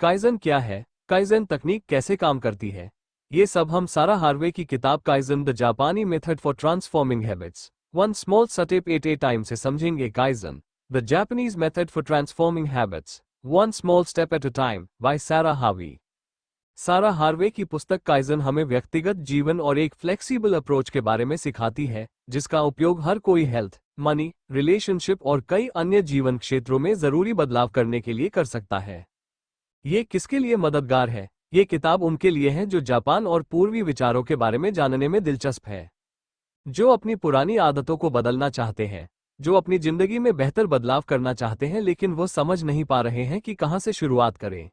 Kaizen क्या है? Kaizen तकनीक कैसे काम करती है? ये सब हम सारा हार्वे की किताब काइजन द जापानी method for transforming habits one small step at a time से समझेंगे। Kaizen the Japanese method for transforming habits one small step at a time by Sarah Harvey. Sarah Harvey की पुस्तक kaizen हमें व्यक्तिगत जीवन और एक फ्लेक्सिबल अप्रोच के बारे में सिखाती है, जिसका उपयोग हर कोई हेल्थ, मनी, रिलेशनशिप और कई अन्य जीवन क्षेत्रों में जरूरी बदलाव करने के लिए कर सकता है। ये किसके लिए मददगार है? ये किताब उनके लिए है जो जापान और पूर्वी विचारों के बारे में जानने में दिलचस्प है, जो अपनी पुरानी आदतों को बदलना चाहते हैं, जो अपनी जिंदगी में बेहतर बदलाव करना चाहते हैं लेकिन वो समझ नहीं पा रहे हैं कि कहां से शुरुआत करें,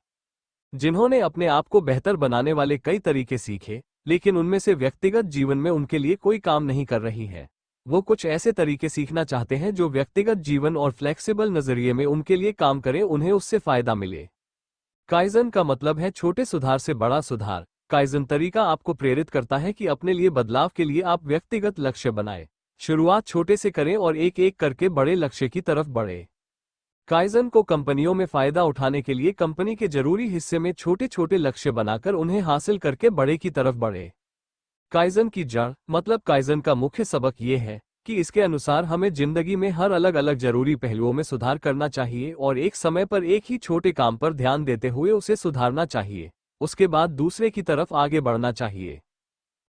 जिन्होंने अपने आप को बेहतर बनाने वाले कई तरीके सीखे, लेकिन उनमें से व्यक्तिगत जीवन में उनके लिए कोई काम नहीं कर रही है। वो कुछ ऐसे तरीके सीखना चाहते हैं जो व्यक्तिगत जीवन और फ्लेक्सिबल नजरिए में उनके लिए काम करें, उन्हें उससे फायदा मिले। काइजन का मतलब है छोटे सुधार से बड़ा सुधार। काइजन तरीका आपको प्रेरित करता है कि अपने लिए बदलाव के लिए आप व्यक्तिगत लक्ष्य बनाएं। शुरुआत छोटे से करें और एक एक करके बड़े लक्ष्य की तरफ बढ़े। काइजन को कंपनियों में फायदा उठाने के लिए कंपनी के जरूरी हिस्से में छोटे छोटे लक्ष्य बनाकर उन्हें हासिल करके बड़े की तरफ बढ़े। काइजन की जड़ मतलब काइजन का मुख्य सबक ये है कि इसके अनुसार हमें जिंदगी में हर अलग अलग जरूरी पहलुओं में सुधार करना चाहिए और एक समय पर एक ही छोटे काम पर ध्यान देते हुए उसे सुधारना चाहिए, उसके बाद दूसरे की तरफ आगे बढ़ना चाहिए।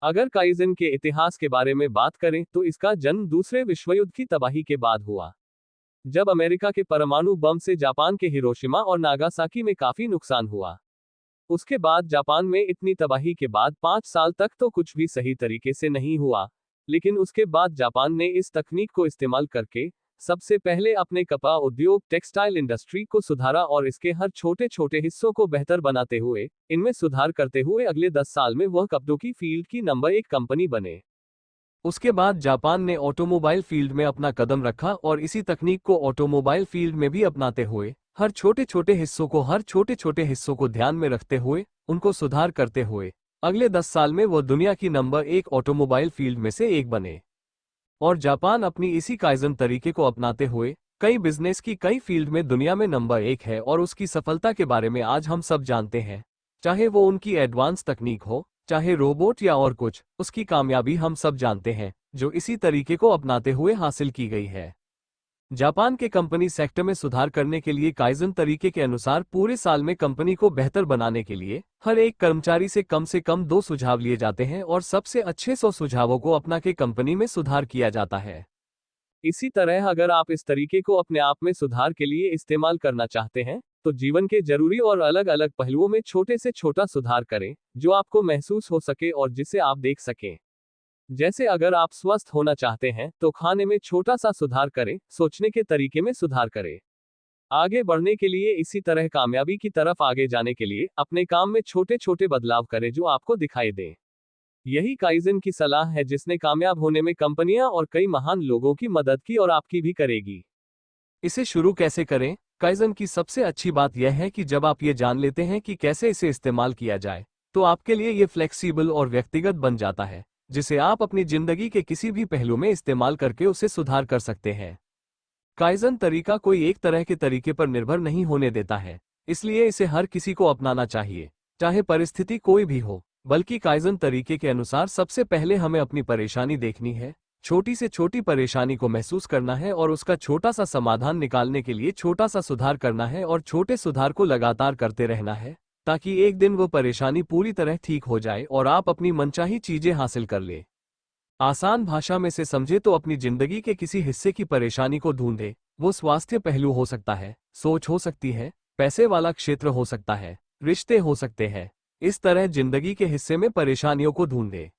अगर काइजन के इतिहास के बारे में बात करें तो इसका जन्म दूसरे विश्व युद्ध की तबाही के बाद हुआ, जब अमेरिका के परमाणु बम से जापान के हिरोशिमा और नागासाकी में काफी नुकसान हुआ। उसके बाद जापान में इतनी तबाही के बाद 5 साल तक तो कुछ भी सही तरीके से नहीं हुआ, लेकिन उसके बाद जापान ने इस तकनीक को इस्तेमाल करके सबसे पहले अपने कपड़ा उद्योग टेक्सटाइल इंडस्ट्री को सुधारा और इसके हर छोटे छोटे हिस्सों को बेहतर बनाते हुए, इनमें सुधार करते हुए अगले 10 साल में वह कपड़ों की फील्ड की नंबर 1 कंपनी बने। उसके बाद जापान ने ऑटोमोबाइल फील्ड में अपना कदम रखा और इसी तकनीक को ऑटोमोबाइल फील्ड में भी अपनाते हुए हर छोटे छोटे हिस्सों को ध्यान में रखते हुए उनको सुधार करते हुए अगले 10 साल में वो दुनिया की नंबर 1 ऑटोमोबाइल फील्ड में से एक बने। और जापान अपनी इसी काइजन तरीके को अपनाते हुए कई बिजनेस की कई फील्ड में दुनिया में नंबर 1 है और उसकी सफलता के बारे में आज हम सब जानते हैं। चाहे वो उनकी एडवांस तकनीक हो, चाहे रोबोट या और कुछ, उसकी कामयाबी हम सब जानते हैं जो इसी तरीके को अपनाते हुए हासिल की गई है। जापान के कंपनी सेक्टर में सुधार करने के लिए काइजन तरीके के अनुसार पूरे साल में कंपनी को बेहतर बनाने के लिए हर एक कर्मचारी से कम 2 सुझाव लिए जाते हैं और सबसे अच्छे 100 सुझावों को अपना के कंपनी में सुधार किया जाता है। इसी तरह अगर आप इस तरीके को अपने आप में सुधार के लिए इस्तेमाल करना चाहते हैं तो जीवन के जरूरी और अलग अलग पहलुओं में छोटे से छोटा सुधार करें जो आपको महसूस हो सके और जिसे आप देख सकें। जैसे अगर आप स्वस्थ होना चाहते हैं तो खाने में छोटा सा सुधार करें, सोचने के तरीके में सुधार करें। आगे बढ़ने के लिए इसी तरह कामयाबी की तरफ आगे जाने के लिए अपने काम में छोटे छोटे बदलाव करें जो आपको दिखाई दें। यही काइजन की सलाह है जिसने कामयाब होने में कंपनियां और कई महान लोगों की मदद की और आपकी भी करेगी। इसे शुरू कैसे करें? काइजन की सबसे अच्छी बात यह है कि जब आप ये जान लेते हैं कि कैसे इसे इस्तेमाल किया जाए तो आपके लिए ये फ्लेक्सिबल और व्यक्तिगत बन जाता है, जिसे आप अपनी जिंदगी के किसी भी पहलू में इस्तेमाल करके उसे सुधार कर सकते हैं। काइजन तरीका कोई एक तरह के तरीके पर निर्भर नहीं होने देता है, इसलिए इसे हर किसी को अपनाना चाहिए, चाहे परिस्थिति कोई भी हो। बल्कि काइजन तरीके के अनुसार सबसे पहले हमें अपनी परेशानी देखनी है, छोटी से छोटी परेशानी को महसूस करना है और उसका छोटा सा समाधान निकालने के लिए छोटा सा सुधार करना है और छोटे सुधार को लगातार करते रहना है, ताकि एक दिन वो परेशानी पूरी तरह ठीक हो जाए और आप अपनी मनचाही चीजें हासिल कर ले। आसान भाषा में से समझे तो अपनी जिंदगी के किसी हिस्से की परेशानी को ढूंढे। वो स्वास्थ्य पहलू हो सकता है, सोच हो सकती है, पैसे वाला क्षेत्र हो सकता है, रिश्ते हो सकते हैं। इस तरह जिंदगी के हिस्से में परेशानियों को ढूंढे।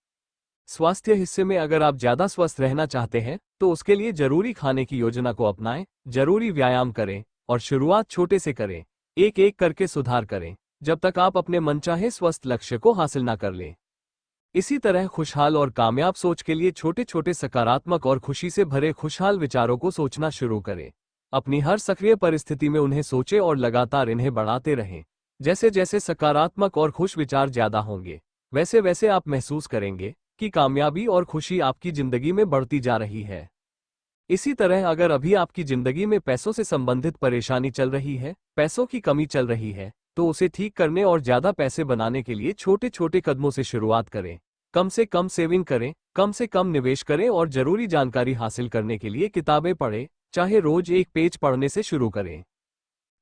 स्वास्थ्य हिस्से में अगर आप ज्यादा स्वस्थ रहना चाहते हैं तो उसके लिए जरूरी खाने की योजना को अपनाएं, जरूरी व्यायाम करें और शुरुआत छोटे से करें, एक एक करके सुधार करें जब तक आप अपने मनचाहे स्वस्थ लक्ष्य को हासिल ना कर लें। इसी तरह खुशहाल और कामयाब सोच के लिए छोटे छोटे सकारात्मक और खुशी से भरे खुशहाल विचारों को सोचना शुरू करें। अपनी हर सक्रिय परिस्थिति में उन्हें सोचें और लगातार इन्हें बढ़ाते रहें। जैसे जैसे सकारात्मक और खुश विचार ज्यादा होंगे, वैसे वैसे आप महसूस करेंगे कि कामयाबी और खुशी आपकी जिंदगी में बढ़ती जा रही है। इसी तरह अगर अभी आपकी जिंदगी में पैसों से संबंधित परेशानी चल रही है, पैसों की कमी चल रही है, तो उसे ठीक करने और ज़्यादा पैसे बनाने के लिए छोटे छोटे कदमों से शुरुआत करें। कम से कम सेविंग करें, कम से कम निवेश करें और जरूरी जानकारी हासिल करने के लिए किताबें पढ़ें, चाहे रोज एक पेज पढ़ने से शुरू करें।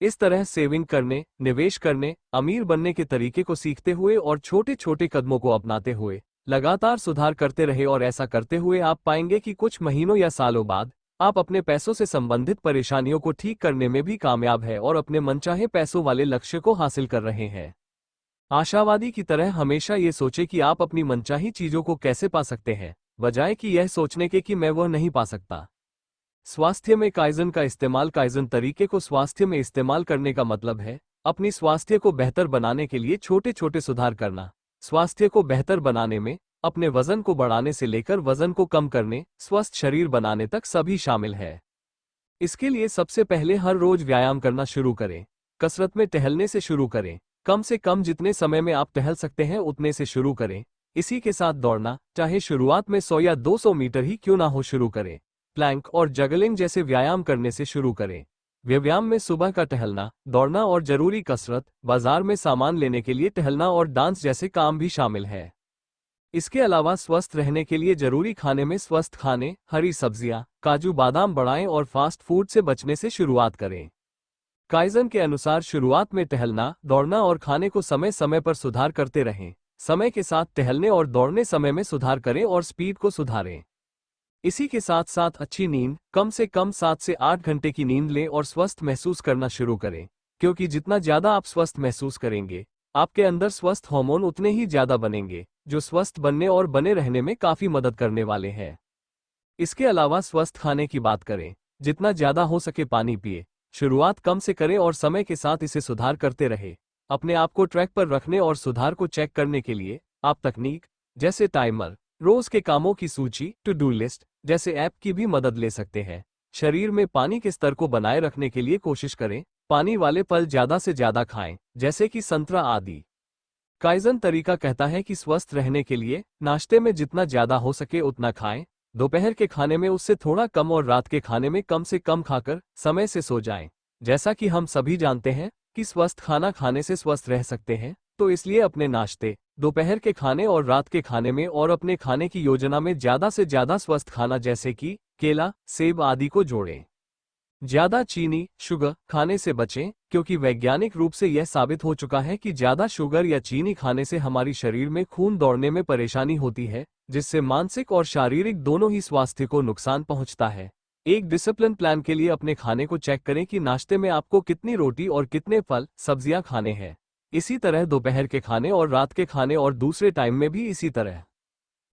इस तरह सेविंग करने, निवेश करने, अमीर बनने के तरीके को सीखते हुए और छोटे छोटे कदमों को अपनाते हुए लगातार सुधार करते रहे और ऐसा करते हुए आप पाएंगे कि कुछ महीनों या सालों बाद आप अपने पैसों से संबंधित परेशानियों को ठीक करने में भी कामयाब है और अपने मनचाहे पैसों वाले लक्ष्य को हासिल कर रहे हैं। आशावादी की तरह हमेशा ये सोचे कि आप अपनी मनचाही चीजों को कैसे पा सकते हैं, बजाय कि यह सोचने के कि मैं वह नहीं पा सकता। स्वास्थ्य में काइजन का इस्तेमाल। काइजन तरीके को स्वास्थ्य में इस्तेमाल करने का मतलब है अपनी स्वास्थ्य को बेहतर बनाने के लिए छोटे छोटे सुधार करना। स्वास्थ्य को बेहतर बनाने में अपने वजन को बढ़ाने से लेकर वजन को कम करने, स्वस्थ शरीर बनाने तक सभी शामिल है। इसके लिए सबसे पहले हर रोज व्यायाम करना शुरू करें। कसरत में टहलने से शुरू करें। कम से कम जितने समय में आप टहल सकते हैं उतने से शुरू करें। इसी के साथ दौड़ना, चाहे शुरुआत में 100 या 200 मीटर ही क्यों ना हो, शुरू करें। प्लैंक और जगलिंग जैसे व्यायाम करने से शुरू करें। व्यायाम में सुबह का टहलना, दौड़ना और जरूरी कसरत, बाजार में सामान लेने के लिए टहलना और डांस जैसे काम भी शामिल है। इसके अलावा स्वस्थ रहने के लिए जरूरी खाने में स्वस्थ खाने, हरी सब्जियां, काजू बादाम बढ़ाएं और फास्ट फूड से बचने से शुरुआत करें। काइजन के अनुसार शुरुआत में टहलना, दौड़ना और खाने को समय समय पर सुधार करते रहें। समय के साथ टहलने और दौड़ने समय में सुधार करें और स्पीड को सुधारें। इसी के साथ साथ अच्छी नींद, कम से कम 7 से 8 घंटे की नींद लें और स्वस्थ महसूस करना शुरू करें, क्योंकि जितना ज्यादा आप स्वस्थ महसूस करेंगे आपके अंदर स्वस्थ हार्मोन उतने ही ज्यादा बनेंगे, जो स्वस्थ बनने और बने रहने में काफी मदद करने वाले हैं। इसके अलावा स्वस्थ खाने की बात करें, जितना ज्यादा हो सके पानी पिए। शुरुआत कम से करें और समय के साथ इसे सुधार करते रहे। अपने आप को ट्रैक पर रखने और सुधार को चेक करने के लिए आप तकनीक जैसे टाइमर, रोज के कामों की सूची, टू डू लिस्ट जैसे ऐप की भी मदद ले सकते हैं। शरीर में पानी के स्तर को बनाए रखने के लिए कोशिश करें। पानी वाले फल ज्यादा से ज्यादा खाएं, जैसे कि संतरा आदि। काइजन तरीका कहता है कि स्वस्थ रहने के लिए नाश्ते में जितना ज्यादा हो सके उतना खाएं, दोपहर के खाने में उससे थोड़ा कम और रात के खाने में कम से कम खाकर समय से सो जाएं। जैसा कि हम सभी जानते हैं कि स्वस्थ खाना खाने से स्वस्थ रह सकते हैं, तो इसलिए अपने नाश्ते, दोपहर के खाने और रात के खाने में और अपने खाने की योजना में ज्यादा से ज्यादा स्वस्थ खाना जैसे कि केला, सेब आदि को जोड़ें। ज्यादा चीनी, शुगर खाने से बचें, क्योंकि वैज्ञानिक रूप से यह साबित हो चुका है कि ज्यादा शुगर या चीनी खाने से हमारी शरीर में खून दौड़ने में परेशानी होती है, जिससे मानसिक और शारीरिक दोनों ही स्वास्थ्य को नुकसान पहुंचता है। एक डिसिप्लिन प्लान के लिए अपने खाने को चेक करें कि नाश्ते में आपको कितनी रोटी और कितने फल, सब्जियां खाने हैं। इसी तरह दोपहर के खाने और रात के खाने और दूसरे टाइम में भी इसी तरह।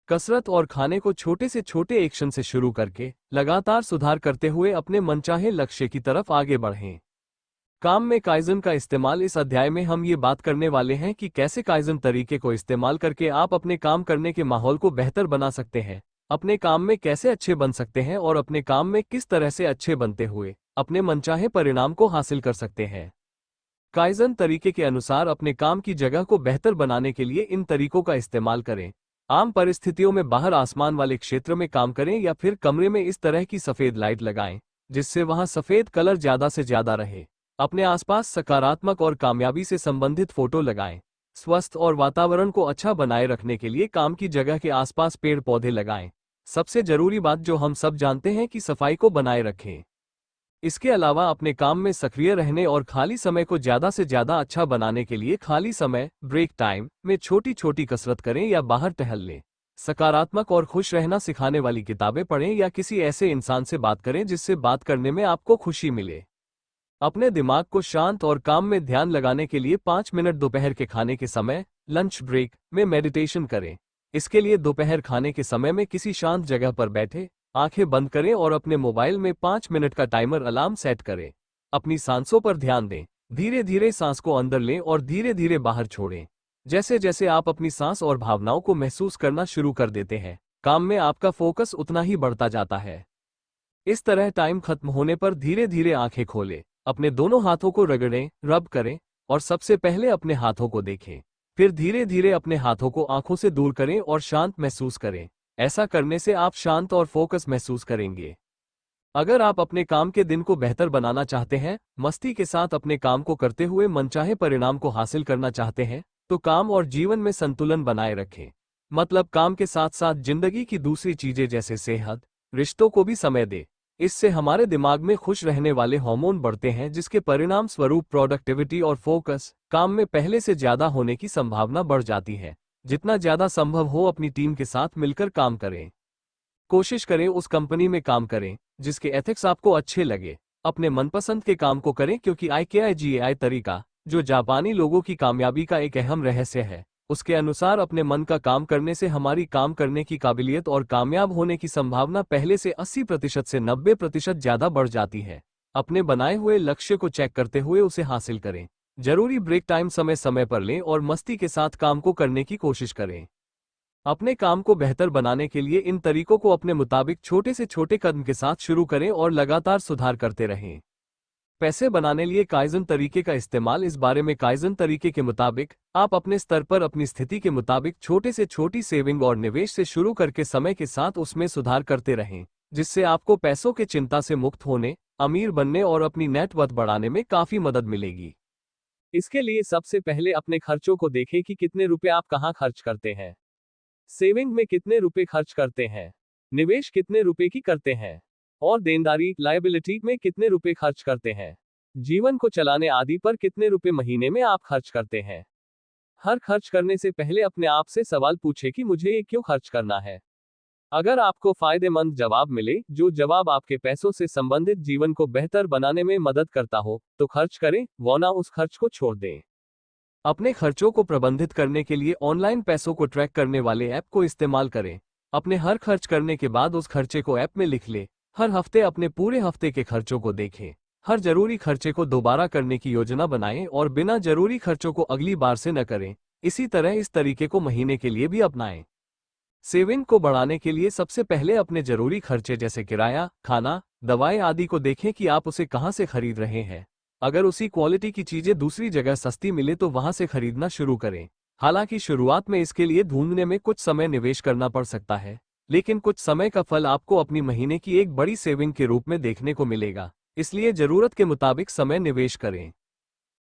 कसरत और खाने को छोटे से छोटे एक्शन से शुरू करके लगातार सुधार करते हुए अपने मनचाहे लक्ष्य की तरफ आगे बढ़ें। काम में काइजन का इस्तेमाल। इस अध्याय में हम ये बात करने वाले हैं कि कैसे काइजन तरीके को इस्तेमाल करके आप अपने काम करने के माहौल को बेहतर बना सकते हैं, अपने काम में कैसे अच्छे बन सकते हैं और अपने काम में किस तरह से अच्छे बनते हुए अपने मनचाहे परिणाम को हासिल कर सकते हैं। काइजन तरीके के अनुसार अपने काम की जगह को बेहतर बनाने के लिए इन तरीकों का इस्तेमाल करें। आम परिस्थितियों में बाहर आसमान वाले क्षेत्र में काम करें या फिर कमरे में इस तरह की सफेद लाइट लगाएं, जिससे वहां सफेद कलर ज्यादा से ज्यादा रहे। अपने आसपास सकारात्मक और कामयाबी से संबंधित फोटो लगाएं। स्वस्थ और वातावरण को अच्छा बनाए रखने के लिए काम की जगह के आसपास पेड़ पौधे लगाएं। सबसे जरूरी बात जो हम सब जानते हैं कि सफाई को बनाए रखें। इसके अलावा अपने काम में सक्रिय रहने और खाली समय को ज्यादा से ज्यादा अच्छा बनाने के लिए खाली समय, ब्रेक टाइम में छोटी छोटी कसरत करें या बाहर टहल लें। सकारात्मक और खुश रहना सिखाने वाली किताबें पढ़ें या किसी ऐसे इंसान से बात करें जिससे बात करने में आपको खुशी मिले। अपने दिमाग को शांत और काम में ध्यान लगाने के लिए 5 मिनट दोपहर के खाने के समय, लंच ब्रेक में मेडिटेशन करें। इसके लिए दोपहर खाने के समय में किसी शांत जगह पर बैठे, आंखें बंद करें और अपने मोबाइल में 5 मिनट का टाइमर अलार्म सेट करें। अपनी सांसों पर ध्यान दें। धीरे धीरे सांस को अंदर लें और धीरे धीरे बाहर छोड़ें। जैसे जैसे आप अपनी सांस और भावनाओं को महसूस करना शुरू कर देते हैं, काम में आपका फोकस उतना ही बढ़ता जाता है। इस तरह टाइम खत्म होने पर धीरे धीरे आंखें खोलें, अपने दोनों हाथों को रगड़ें, रब करें और सबसे पहले अपने हाथों को देखें। फिर धीरे धीरे अपने हाथों को आंखों से दूर करें और शांत महसूस करें। ऐसा करने से आप शांत और फोकस महसूस करेंगे। अगर आप अपने काम के दिन को बेहतर बनाना चाहते हैं, मस्ती के साथ अपने काम को करते हुए मनचाहे परिणाम को हासिल करना चाहते हैं, तो काम और जीवन में संतुलन बनाए रखें। मतलब काम के साथ साथ जिंदगी की दूसरी चीजें जैसे सेहत, रिश्तों को भी समय दे। इससे हमारे दिमाग में खुश रहने वाले हार्मोन बढ़ते हैं, जिसके परिणाम स्वरूप प्रोडक्टिविटी और फोकस काम में पहले से ज्यादा होने की संभावना बढ़ जाती है। जितना ज्यादा संभव हो अपनी टीम के साथ मिलकर काम करें। कोशिश करें उस कंपनी में काम करें जिसके एथिक्स आपको अच्छे लगे। अपने मनपसंद के काम को करें, क्योंकि IKIGAI तरीका, जो जापानी लोगों की कामयाबी का एक अहम रहस्य है, उसके अनुसार अपने मन का काम करने से हमारी काम करने की काबिलियत और कामयाब होने की संभावना पहले से 80% से 90% ज्यादा बढ़ जाती है। अपने बनाए हुए लक्ष्य को चेक करते हुए उसे हासिल करें। जरूरी ब्रेक टाइम समय समय पर लें और मस्ती के साथ काम को करने की कोशिश करें। अपने काम को बेहतर बनाने के लिए इन तरीकों को अपने मुताबिक छोटे से छोटे कदम के साथ शुरू करें और लगातार सुधार करते रहें। पैसे बनाने लिए काइजन तरीके का इस्तेमाल। इस बारे में काइजन तरीके के मुताबिक आप अपने स्तर पर अपनी स्थिति के मुताबिक छोटे से छोटी सेविंग और निवेश से शुरू करके समय के साथ उसमें सुधार करते रहें, जिससे आपको पैसों के चिंता से मुक्त होने, अमीर बनने और अपनी नेटवर्थ बढ़ाने में काफी मदद मिलेगी। इसके लिए सबसे पहले अपने खर्चों को देखें कि कितने रुपए आप कहाँ खर्च करते हैं, सेविंग में कितने रुपए खर्च करते हैं, निवेश कितने रुपए की करते हैं और देनदारी लायबिलिटी में कितने रुपए खर्च करते हैं। जीवन को चलाने आदि पर कितने रुपए महीने में आप खर्च करते हैं। हर खर्च करने से पहले अपने आप से सवाल पूछे कि मुझे ये क्यों खर्च करना है। अगर आपको फायदेमंद जवाब मिले, जो जवाब आपके पैसों से संबंधित जीवन को बेहतर बनाने में मदद करता हो, तो खर्च करें, वरना उस खर्च को छोड़ दें। अपने खर्चों को प्रबंधित करने के लिए ऑनलाइन पैसों को ट्रैक करने वाले ऐप को इस्तेमाल करें। अपने हर खर्च करने के बाद उस खर्चे को ऐप में लिख लें। हर हफ्ते अपने पूरे हफ्ते के खर्चों को देखें। हर जरूरी खर्चे को दोबारा करने की योजना बनाएं और बिना जरूरी खर्चों को अगली बार से न करें। इसी तरह इस तरीके को महीने के लिए भी अपनाएं। सेविंग को बढ़ाने के लिए सबसे पहले अपने जरूरी खर्चे जैसे किराया, खाना, दवाएं आदि को देखें कि आप उसे कहां से खरीद रहे हैं। अगर उसी क्वालिटी की चीजें दूसरी जगह सस्ती मिले तो वहां से खरीदना शुरू करें। हालांकि शुरुआत में इसके लिए ढूंढने में कुछ समय निवेश करना पड़ सकता है, लेकिन कुछ समय का फल आपको अपनी महीने की एक बड़ी सेविंग के रूप में देखने को मिलेगा। इसलिए जरूरत के मुताबिक समय निवेश करें।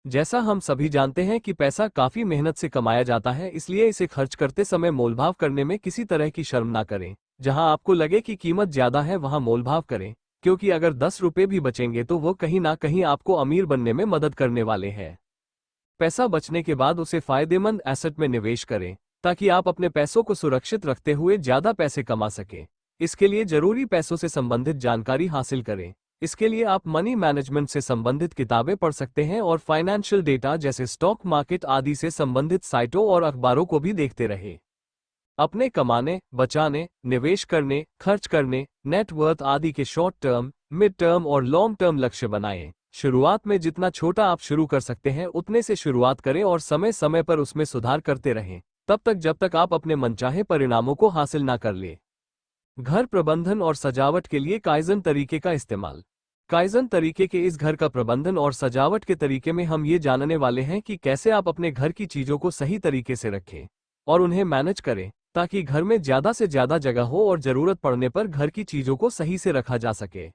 जैसा हम सभी जानते हैं कि पैसा काफी मेहनत से कमाया जाता है, इसलिए इसे खर्च करते समय मोलभाव करने में किसी तरह की शर्म ना करें। जहां आपको लगे कि कीमत ज्यादा है वहां मोलभाव करें, क्योंकि अगर 10 रुपए भी बचेंगे तो वो कहीं ना कहीं आपको अमीर बनने में मदद करने वाले हैं। पैसा बचने के बाद उसे फायदेमंद एसेट में निवेश करें, ताकि आप अपने पैसों को सुरक्षित रखते हुए ज्यादा पैसे कमा सकें। इसके लिए जरूरी पैसों से संबंधित जानकारी हासिल करें। इसके लिए आप मनी मैनेजमेंट से संबंधित किताबें पढ़ सकते हैं और फाइनेंशियल डेटा जैसे स्टॉक मार्केट आदि से संबंधित साइटों और अखबारों को भी देखते रहें। अपने कमाने, बचाने, निवेश करने, खर्च करने, नेटवर्थ आदि के शॉर्ट टर्म, मिड टर्म और लॉन्ग टर्म लक्ष्य बनाएं। शुरुआत में जितना छोटा आप शुरू कर सकते हैं उतने से शुरुआत करें और समय समय पर उसमें सुधार करते रहें, तब तक जब तक आप अपने मनचाहे परिणामों को हासिल ना कर ले। घर प्रबंधन और सजावट के लिए काइजन तरीके का इस्तेमाल। काइजन तरीके के इस घर का प्रबंधन और सजावट के तरीके में हम ये जानने वाले हैं कि कैसे आप अपने घर की चीजों को सही तरीके से रखें और उन्हें मैनेज करें, ताकि घर में ज्यादा से ज्यादा जगह हो और जरूरत पड़ने पर घर की चीजों को सही से रखा जा सके।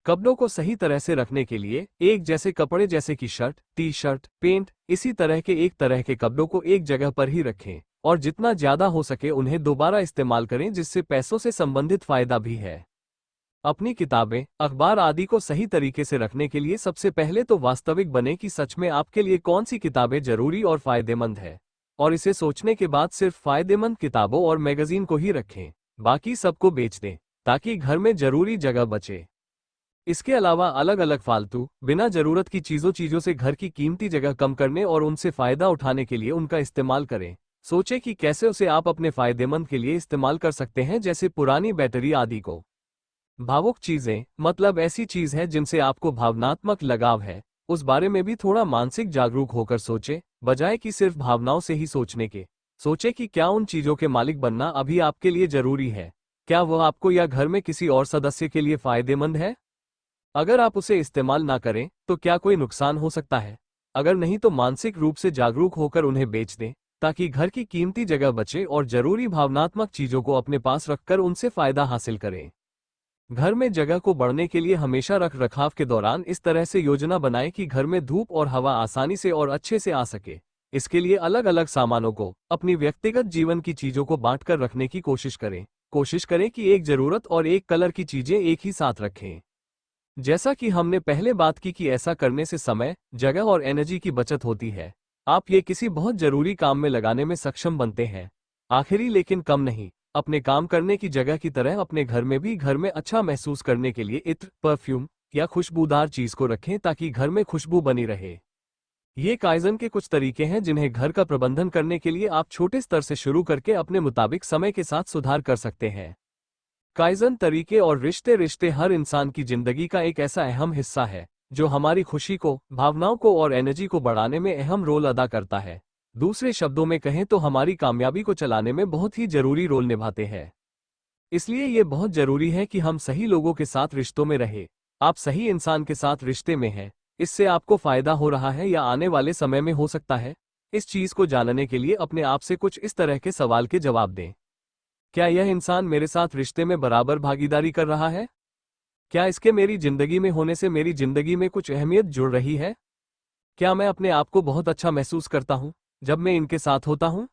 कपड़ों को सही तरह से रखने के लिए एक जैसे कपड़े जैसे कि शर्ट, टी शर्ट, पेंट, इसी तरह के एक तरह के कपड़ों को एक जगह पर ही रखें और जितना ज्यादा हो सके उन्हें दोबारा इस्तेमाल करें, जिससे पैसों से संबंधित फायदा भी है। अपनी किताबें, अखबार आदि को सही तरीके से रखने के लिए सबसे पहले तो वास्तविक बने कि सच में आपके लिए कौन सी किताबें जरूरी और फायदेमंद है, और इसे सोचने के बाद सिर्फ फायदेमंद किताबों और मैगजीन को ही रखें, बाकी सबको बेच दें, ताकि घर में जरूरी जगह बचे। इसके अलावा अलग अलग फालतू, बिना जरूरत की चीजों से घर की कीमती जगह कम करने और उनसे फायदा उठाने के लिए उनका इस्तेमाल करें। सोचें कि कैसे उसे आप अपने फायदेमंद के लिए इस्तेमाल कर सकते हैं, जैसे पुरानी बैटरी आदि को। भावुक चीजें, मतलब ऐसी चीज है जिनसे आपको भावनात्मक लगाव है, उस बारे में भी थोड़ा मानसिक जागरूक होकर सोचें, बजाय कि सिर्फ भावनाओं से ही सोचने के। सोचें कि क्या उन चीजों के मालिक बनना अभी आपके लिए जरूरी है, क्या वह आपको या घर में किसी और सदस्य के लिए फायदेमंद है। अगर आप उसे इस्तेमाल ना करें तो क्या कोई नुकसान हो सकता है। अगर नहीं तो मानसिक रूप से जागरूक होकर उन्हें बेच दें, ताकि घर की कीमती जगह बचे और जरूरी भावनात्मक चीजों को अपने पास रखकर उनसे फायदा हासिल करें। घर में जगह को बढ़ने के लिए हमेशा रख रखाव के दौरान इस तरह से योजना बनाएं कि घर में धूप और हवा आसानी से और अच्छे से आ सके। इसके लिए अलग अलग सामानों को अपनी व्यक्तिगत जीवन की चीजों को बांटकर रखने की कोशिश करें। कोशिश करें कि एक जरूरत और एक कलर की चीजें एक ही साथ रखें। जैसा कि हमने पहले बात की कि ऐसा करने से समय, जगह और एनर्जी की बचत होती है। आप ये किसी बहुत जरूरी काम में लगाने में सक्षम बनते हैं। आखिरी लेकिन कम नहीं, अपने काम करने की जगह की तरह अपने घर में भी घर में अच्छा महसूस करने के लिए इत्र, परफ्यूम या खुशबूदार चीज को रखें ताकि घर में खुशबू बनी रहे। ये काइजन के कुछ तरीके हैं जिन्हें घर का प्रबंधन करने के लिए आप छोटे स्तर से शुरू करके अपने मुताबिक समय के साथ सुधार कर सकते हैं। काइजन तरीके और रिश्ते हर इंसान की जिंदगी का एक ऐसा अहम हिस्सा है जो हमारी खुशी को, भावनाओं को और एनर्जी को बढ़ाने में अहम रोल अदा करता है। दूसरे शब्दों में कहें तो हमारी कामयाबी को चलाने में बहुत ही जरूरी रोल निभाते हैं। इसलिए ये बहुत जरूरी है कि हम सही लोगों के साथ रिश्तों में रहें। आप सही इंसान के साथ रिश्ते में हैं, इससे आपको फायदा हो रहा है या आने वाले समय में हो सकता है। इस चीज को जानने के लिए अपने आप से कुछ इस तरह के सवाल के जवाब दें। क्या यह इंसान मेरे साथ रिश्ते में बराबर भागीदारी कर रहा है? क्या इसके मेरी जिंदगी में होने से मेरी जिंदगी में कुछ अहमियत जुड़ रही है? क्या मैं अपने आप को बहुत अच्छा महसूस करता हूं जब मैं इनके साथ होता हूं?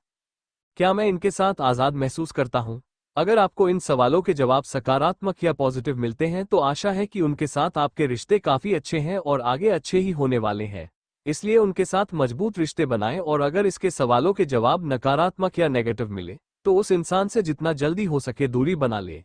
क्या मैं इनके साथ आज़ाद महसूस करता हूं? अगर आपको इन सवालों के जवाब सकारात्मक या पॉजिटिव मिलते हैं तो आशा है कि उनके साथ आपके रिश्ते काफ़ी अच्छे हैं और आगे अच्छे ही होने वाले हैं। इसलिए उनके साथ मजबूत रिश्ते बनाएं और अगर इसके सवालों के जवाब नकारात्मक या नेगेटिव मिले तो उस इंसान से जितना जल्दी हो सके दूरी बना ले।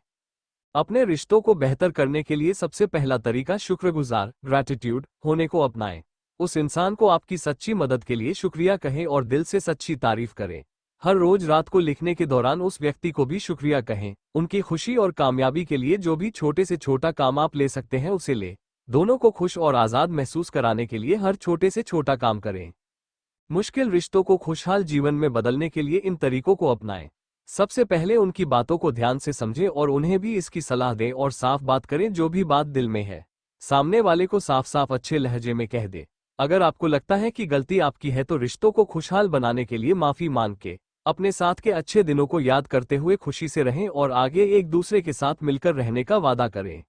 अपने रिश्तों को बेहतर करने के लिए सबसे पहला तरीका शुक्रगुजार, ग्रैटिट्यूड होने को अपनाएं। उस इंसान को आपकी सच्ची मदद के लिए शुक्रिया कहें और दिल से सच्ची तारीफ करें। हर रोज रात को लिखने के दौरान उस व्यक्ति को भी शुक्रिया कहें। उनकी खुशी और कामयाबी के लिए जो भी छोटे से छोटा काम आप ले सकते हैं उसे ले। दोनों को खुश और आज़ाद महसूस कराने के लिए हर छोटे से छोटा काम करें। मुश्किल रिश्तों को खुशहाल जीवन में बदलने के लिए इन तरीकों को अपनाएं। सबसे पहले उनकी बातों को ध्यान से समझें और उन्हें भी इसकी सलाह दें और साफ बात करें जो भी बात दिल में है। सामने वाले को साफ साफ अच्छे लहजे में कह दे। अगर आपको लगता है कि गलती आपकी है तो रिश्तों को खुशहाल बनाने के लिए माफी मांग के अपने साथ के अच्छे दिनों को याद करते हुए खुशी से रहें और आगे एक दूसरे के साथ मिलकर रहने का वादा करें।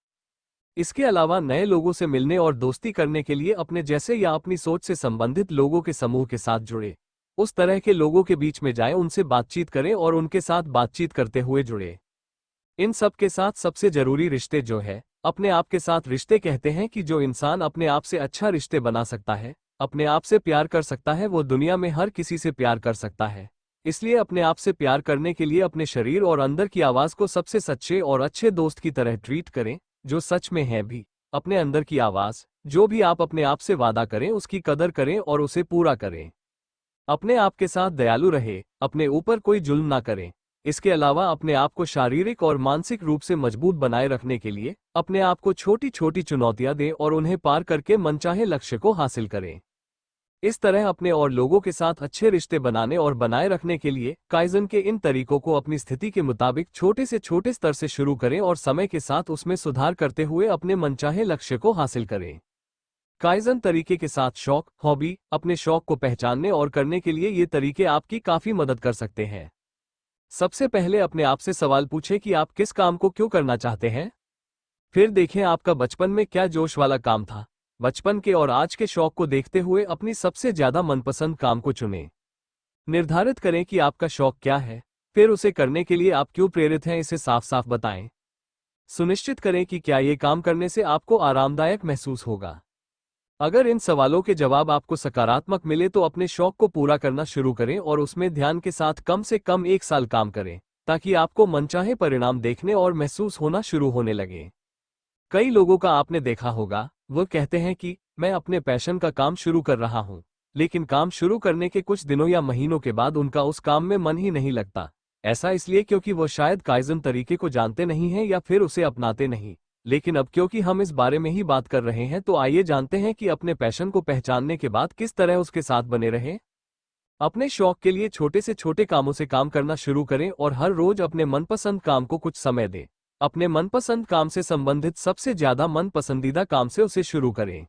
इसके अलावा नए लोगों से मिलने और दोस्ती करने के लिए अपने जैसे या अपनी सोच से संबंधित लोगों के समूह के साथ जुड़े। उस तरह के लोगों के बीच में जाएं, उनसे बातचीत करें और उनके साथ बातचीत करते हुए जुड़े। इन सब के साथ सबसे जरूरी रिश्ते जो है अपने आप के साथ रिश्ते कहते हैं कि जो इंसान अपने आप से अच्छा रिश्ते बना सकता है, अपने आप से प्यार कर सकता है, वो दुनिया में हर किसी से प्यार कर सकता है। इसलिए अपने आप से प्यार करने के लिए अपने शरीर और अंदर की आवाज को सबसे सच्चे और अच्छे दोस्त की तरह ट्रीट करें जो सच में है भी। अपने अंदर की आवाज, जो भी आप अपने आप से वादा करें उसकी कदर करें और उसे पूरा करें। अपने आप के साथ दयालु रहे, अपने ऊपर कोई जुल्म ना करें। इसके अलावा अपने आप को शारीरिक और मानसिक रूप से मजबूत बनाए रखने के लिए अपने आप को छोटी छोटी चुनौतियां दें और उन्हें पार करके मनचाहे लक्ष्य को हासिल करें। इस तरह अपने और लोगों के साथ अच्छे रिश्ते बनाने और बनाए रखने के लिए काइजन के इन तरीकों को अपनी स्थिति के मुताबिक छोटे से छोटे स्तर से शुरू करें और समय के साथ उसमें सुधार करते हुए अपने मनचाहे लक्ष्य को हासिल करें। काइजन तरीके के साथ शौक, हॉबी, अपने शौक को पहचानने और करने के लिए ये तरीके आपकी काफी मदद कर सकते हैं। सबसे पहले अपने आप से सवाल पूछें कि आप किस काम को क्यों करना चाहते हैं। फिर देखें आपका बचपन में क्या जोश वाला काम था। बचपन के और आज के शौक को देखते हुए अपनी सबसे ज्यादा मनपसंद काम को चुनें। निर्धारित करें कि आपका शौक क्या है, फिर उसे करने के लिए आप क्यों प्रेरित हैं इसे साफ साफ बताएं। सुनिश्चित करें कि क्या ये काम करने से आपको आरामदायक महसूस होगा। अगर इन सवालों के जवाब आपको सकारात्मक मिले तो अपने शौक को पूरा करना शुरू करें और उसमें ध्यान के साथ कम से कम 1 साल काम करें ताकि आपको मनचाहे परिणाम देखने और महसूस होना शुरू होने लगे। कई लोगों का आपने देखा होगा, वो कहते हैं कि मैं अपने पैशन का काम शुरू कर रहा हूं, लेकिन काम शुरू करने के कुछ दिनों या महीनों के बाद उनका उस काम में मन ही नहीं लगता। ऐसा इसलिए क्योंकि वो शायद काइजन तरीके को जानते नहीं हैं या फिर उसे अपनाते नहीं। लेकिन अब क्योंकि हम इस बारे में ही बात कर रहे हैं तो आइए जानते हैं कि अपने पैशन को पहचानने के बाद किस तरह उसके साथ बने रहें। अपने शौक के लिए छोटे से छोटे कामों से काम करना शुरू करें और हर रोज अपने मनपसंद काम को कुछ समय दें। अपने मनपसंद काम से संबंधित सबसे ज्यादा मनपसंदीदा काम से उसे शुरू करें।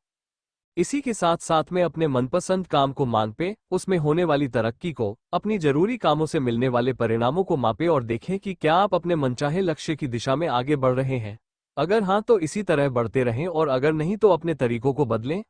इसी के साथ साथ में अपने मनपसंद काम को मापें, उसमें होने वाली तरक्की को, अपनी जरूरी कामों से मिलने वाले परिणामों को मापें और देखें कि क्या आप अपने मनचाहे लक्ष्य की दिशा में आगे बढ़ रहे हैं। अगर हाँ तो इसी तरह बढ़ते रहें और अगर नहीं तो अपने तरीकों को बदलें।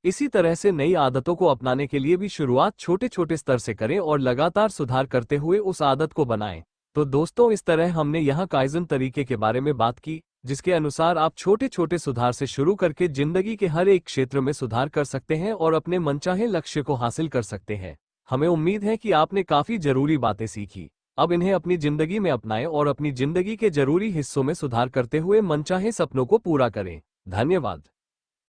इसी तरह से नई आदतों को अपनाने के लिए भी शुरुआत छोटे छोटे स्तर से करें और लगातार सुधार करते हुए उस आदत को बनाएं। तो दोस्तों, इस तरह हमने यहाँ काइज़न तरीके के बारे में बात की, जिसके अनुसार आप छोटे छोटे सुधार से शुरू करके जिंदगी के हर एक क्षेत्र में सुधार कर सकते हैं और अपने मनचाहे लक्ष्य को हासिल कर सकते हैं। हमें उम्मीद है कि आपने काफी जरूरी बातें सीखी। अब इन्हें अपनी जिंदगी में अपनाएं और अपनी जिंदगी के जरूरी हिस्सों में सुधार करते हुए मनचाहे सपनों को पूरा करें। धन्यवाद।